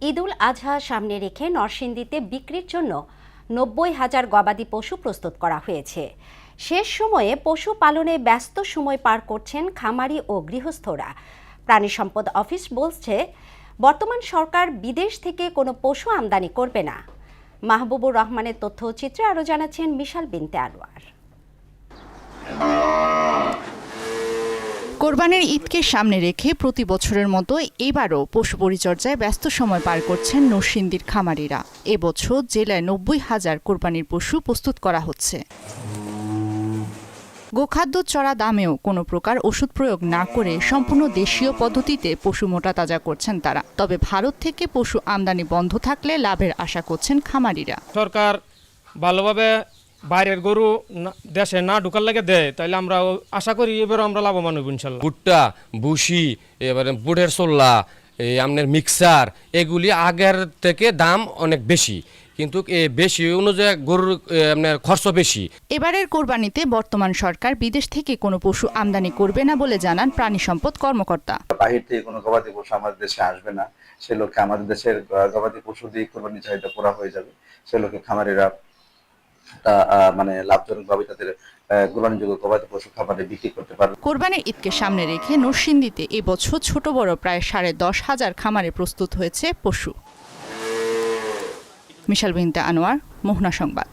ঈদুল আজহা সামনে রেখে নরসিংদীতে বিক্রির জন্য ৯০,০০০ গবাদি পশু প্রস্তুত করা হয়েছে। শেষ সময়ে পশু পালনে ব্যস্ত সময় পার করছেন খামারি ও গৃহস্থরা। প্রাণী সম্পদ অফিস বলছে, বর্তমান সরকার বিদেশ থেকে কোনো পশু আমদানি করবে না। মাহবুবুর রহমানের তথ্যচিত্রে আরও জানাচ্ছেন মিশাল বিনতে আনোয়ার। কোরবানির ঈদকে সামনে রেখে প্রতি বছরের মতো এবারও পশু পরিচর্যায় ব্যস্ত সময় পার করছেন নরসিংদীর খামারিরা। এবছর জেলায় ৯০,০০০ কোরবানির পশু প্রস্তুত করা হচ্ছে। গোখাদ্য চড়া দামেও কোনো প্রকার ওষুধ প্রয়োগ না করে সম্পূর্ণ দেশীয় পদ্ধতিতে পশু মোটা তাজা করছেন তারা। তবে ভারত থেকে পশু আমদানি বন্ধ থাকলে লাভের আশা করছেন খামারিরা। সরকার ভালোভাবে বাইরের গরু দেশে না ঢুকার লাগে দেয়, তাইলে আমরা আশা করি এবারও আমরা লাভবান হব ইনশাল্লাহ। ভুট্টা, ভুসি, এবারে বুটের চোল্লা, আপনার মিক্সার, এগুলি আগের থেকে দাম অনেক বেশি, কিন্তু বেশি অনুযায়ী গরুর আপনার খরচ বেশি। এবারের কোরবানিতে বর্তমান সরকার বিদেশ থেকে কোনো পশু আমদানি করবে না বলে জানান প্রাণী সম্পদ কর্মকর্তা। বাহির থেকে কোনো গবাদি পশু আমাদের দেশে আসবে না। সে লক্ষ্যে আমাদের দেশের গবাদি পশু দিয়ে কোরবানি চাহিদা পুরা হয়ে যাবে। সে লক্ষ্যে খামারিরা মানে লাভজনকভাবে তাদের কোরবানিযোগ্য গবাদি পশু খামারে বিক্রি করতে পারবে। কোরবানির ঈদকে সামনে রেখে নরসিংদীতে এবছর ছোট বড় প্রায় ১০,৫০০ খামারে প্রস্তুত হয়েছে পশু। মিশাল বিনতে আনোয়ার, মোহনা সংবাদ।